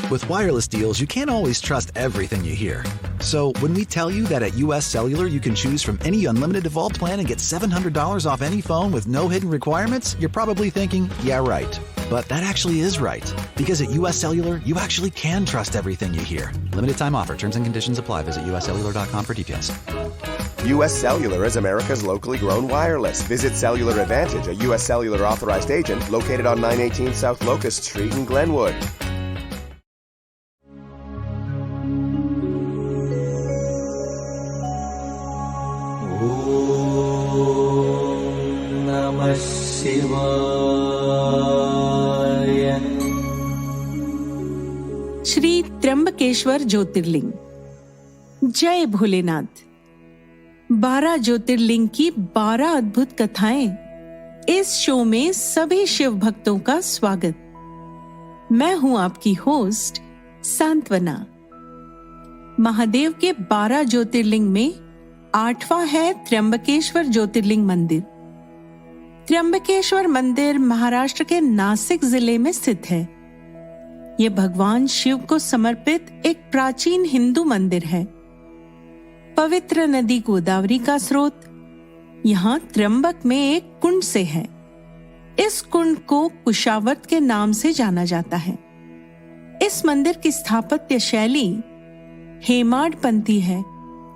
With wireless deals, you can't always trust everything you hear. So when we tell you that at US Cellular you can choose from any unlimited default plan and get $700 off any phone with no hidden requirements, you're probably thinking, yeah, right. But that actually is right. Because at US Cellular, you actually can trust everything you hear. Limited time offer. Terms and conditions apply. Visit uscellular.com for details. U.S. Cellular is America's locally grown wireless. Visit Cellular Advantage, a U.S. Cellular authorized agent located on 918 South Locust Street in Glenwood. Om Namah Shivaya. Shri Trimbakeshwar ज्योतिर्लिंग। जय भोलेनाथ। 12 ज्योतिर्लिंग की 12 अद्भुत कथाएं। इस show में सभी शिव भक्तों का स्वागत। मैं हूं आपकी होस्ट सांत्वना। महादेव के 12 ज्योतिर्लिंग में 8वां है त्र्यंबकेश्वर ज्योतिर्लिंग मंदिर। त्र्यंबकेश्वर मंदिर महाराष्ट्र के नासिक जिले में स्थित है। यह भगवान शिव को समर्पित एक प्राचीन हिंदू मंदिर है। पवित्र नदी गोदावरी का स्रोत यहाँ त्र्यंबक में एक कुंड से है। इस कुंड को कुशावर्त के नाम से जाना जाता है। इस मंदिर की स्थापत्य शैली हेमाडपंथी है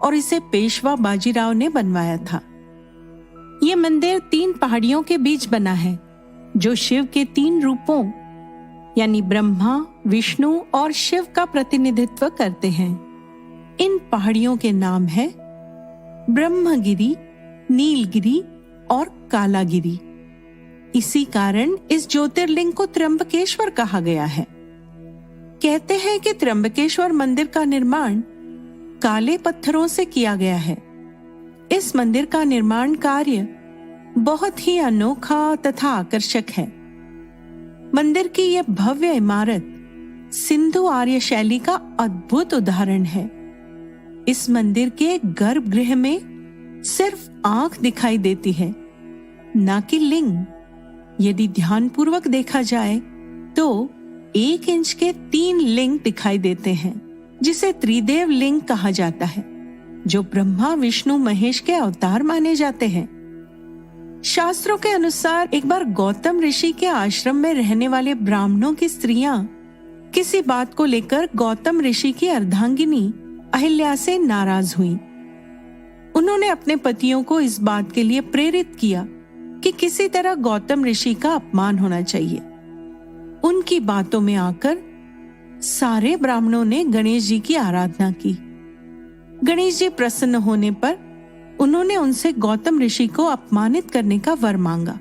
और इसे पेशवा बाजीराव ने बनवाया था। ये मंदिर 3 पहाड़ियों के बीच बना है जो शिव के 3 रूपों यानी ब्रह्मा, विष्णु और शिव का प्रतिनिधित्व करते हैं। इन पहाड़ियों के नाम है ब्रह्मगिरी, नीलगिरी और कालागिरी। इसी कारण इस ज्योतिर्लिंग को त्र्यंबकेश्वर कहा गया है। कहते हैं कि त्र्यंबकेश्वर मंदिर का निर्माण काले पत्थरों से किया गया है। इस मंदिर का निर्माण कार्य बहुत ही अनोखा तथा आकर्षक है। मंदिर की यह भव्य इमारत सिंधु आर्य शैली का अद्भुत उदाहरण है। इस मंदिर के गर्भगृह में सिर्फ आंख दिखाई देती है, ना कि लिंग। यदि ध्यानपूर्वक देखा जाए तो 1 इंच के 3 लिंग दिखाई देते हैं, जिसे त्रिदेव लिंग कहा जाता है, जो ब्रह्मा, विष्णु, महेश के अवतार माने जाते हैं। शास्त्रों के अनुसार एक बार गौतम ऋषि के आश्रम में रहने वाले ब्राह्मणों की स्त्रियां किसी बात को लेकर गौतम ऋषि की अर्धांगिनी अहिल्या से नाराज हुईं। उन्होंने अपने पतियों को इस बात के लिए प्रेरित किया कि किसी तरह गौतम ऋषि का अपमान होना चाहिए। उनकी बातों में आकर सारे ब्राह्मणों ने गणेश जी की आराधना की। गणेश जी प्रसन्न होने पर उन्होंने उनसे गौतम ऋषि को अपमानित करने का वर मांगा।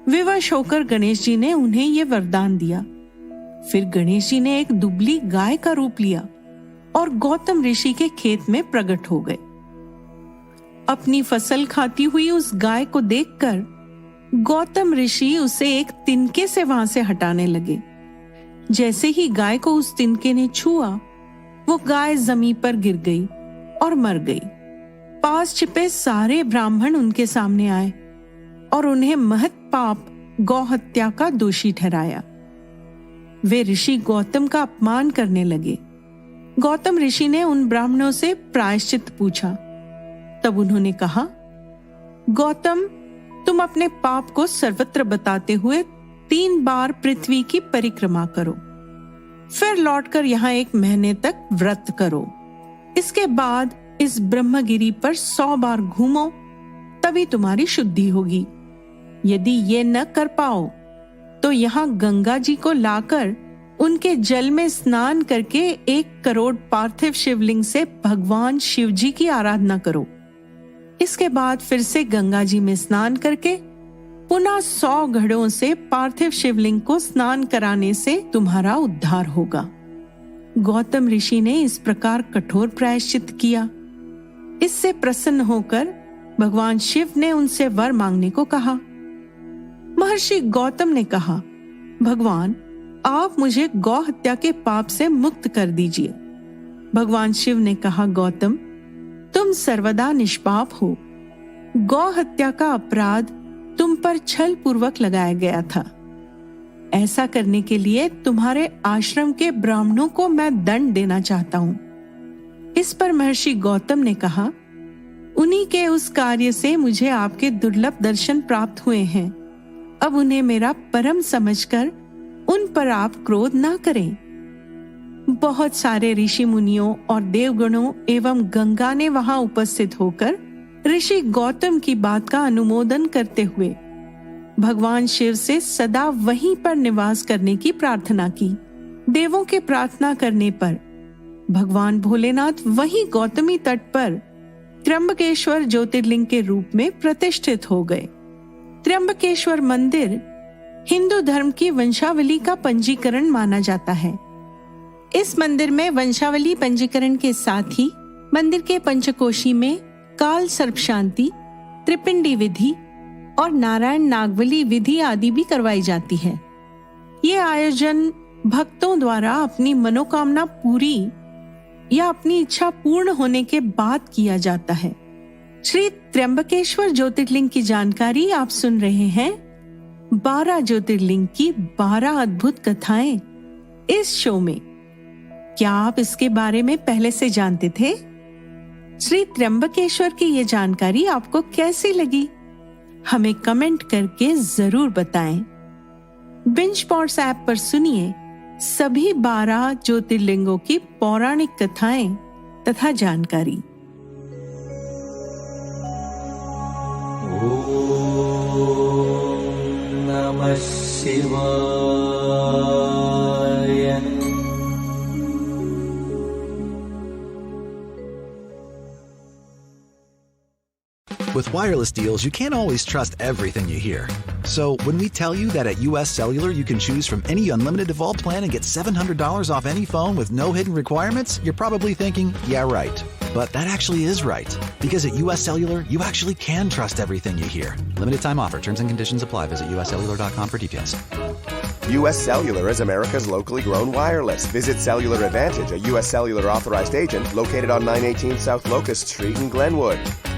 विवश होकर गणेश जी ने उन्हें यह वरदान दिया। फिर गणेश जी ने एक दुबली गाय का रूप लिया और गौतम ऋषि के खेत में प्रकट हो गए। अपनी फसल खाती हुई उस गाय को देखकर गौतम ऋषि उसे एक तिनके से वहां से हटाने लगे। जैसे ही गाय को उस तिनके ने छुआ, वो गाय जमीन पर गिर गई और मर गई। पास छिपे सारे ब्राह्मण उनके सामने आए और उन्हें महत् पाप गौ हत्या का दोषी ठहराया। वे ऋषि गौतम का अपमान करने लगे। गौतम ऋषि ने उन ब्राह्मणों से प्रायश्चित पूछा। तब उन्होंने कहा, गौतम, तुम अपने पाप को सर्वत्र बताते हुए 3 बार पृथ्वी की परिक्रमा करो, फिर लौटकर यहाँ 1 महीने तक व्रत करो। इसके बाद इस ब्रह्मगिरी पर 100 बार घूमो, तभी तुम्हारी शुद्धि होगी। यदि ये न कर पाओ तो यहाँ गंगा जी को लाकर उनके जल में स्नान करके 1 करोड़ पार्थिव शिवलिंग से भगवान शिव जी की आराधना करो। इसके बाद फिर से गंगा जी में स्नान करके पुनः 100 घड़ों से पार्थिव शिवलिंग को स्नान कराने से तुम्हारा उद्धार होगा। गौतम ऋषि ने इस प्रकार कठोर प्रायश्चित किया। इससे प्रसन्न होकर भगवान शिव ने उनसे वर मांगने को कहा। महर्षि गौतम ने कहा, भगवान, आप मुझे गौ हत्या के पाप से मुक्त कर दीजिए। भगवान शिव ने कहा, गौतम, तुम सर्वदा निष्पाप हो। गौ हत्या का अपराध तुम पर छल पूर्वक लगाया गया था। ऐसा करने के लिए तुम्हारे आश्रम के ब्राह्मणों को मैं दंड देना चाहता हूं। इस पर महर्षि गौतम ने कहा, उन्हीं के उस कार्य से मुझे आपके दुर्लभ दर्शन प्राप्त हुए हैं। अब उन्हें मेरा परम समझकर उन पर आप क्रोध ना करें। बहुत सारे ऋषि मुनियों और देवगणों एवं गंगा ने वहां उपस्थित होकर ऋषि गौतम की बात का अनुमोदन करते हुए भगवान शिव से सदा वहीं पर निवास करने की प्रार्थना की। देवों के प्रार्थना करने पर भगवान भोलेनाथ वहीं गौतमी तट पर त्र्यंबकेश्वर ज्योतिर्लिंग के रूप में प्रतिष्ठित हो गए। त्र्यंबकेश्वर मंदिर हिंदू धर्म की वंशावली का पंजीकरण माना जाता है। इस मंदिर में वंशावली पंजीकरण के साथ ही मंदिर के पंचकोशी में काल सर्प शांति, त्रिपिंडी विधि और नारायण नागवली विधि आदि भी करवाई जाती है। ये आयोजन भक्तों द्वारा अपनी मनोकामना पूरी या अपनी इच्छा पूर्ण होने के बाद किया जाता है। श्री त्र्यंबकेश्वर ज्योतिर्लिंग की जानकारी आप सुन रहे हैं। 12 ज्योतिर्लिंग की 12 अद्भुत कथाएं इस शो में। क्या आप इसके बारे में पहले से जानते थे? श्री त्र्यंबकेश्वर की ये जानकारी आपको कैसी लगी? हमें कमेंट करके जरूर बताएं। बिंज स्पॉट्स ऐप पर सुनिए सभी 12 ज्योतिर्लिंगों की पौराणिक कथाएं तथा जानकारी। ओम नमः शिवाय। With wireless deals, you can't always trust everything you hear. So when we tell you that at US Cellular you can choose from any unlimited default plan and get $700 off any phone with no hidden requirements, you're probably thinking, yeah, right. But that actually is right. Because at US Cellular, you actually can trust everything you hear. Limited time offer. Terms and conditions apply. Visit uscellular.com for details. U.S. Cellular is America's locally grown wireless. Visit Cellular Advantage, a U.S. Cellular authorized agent located on 918 South Locust Street in Glenwood.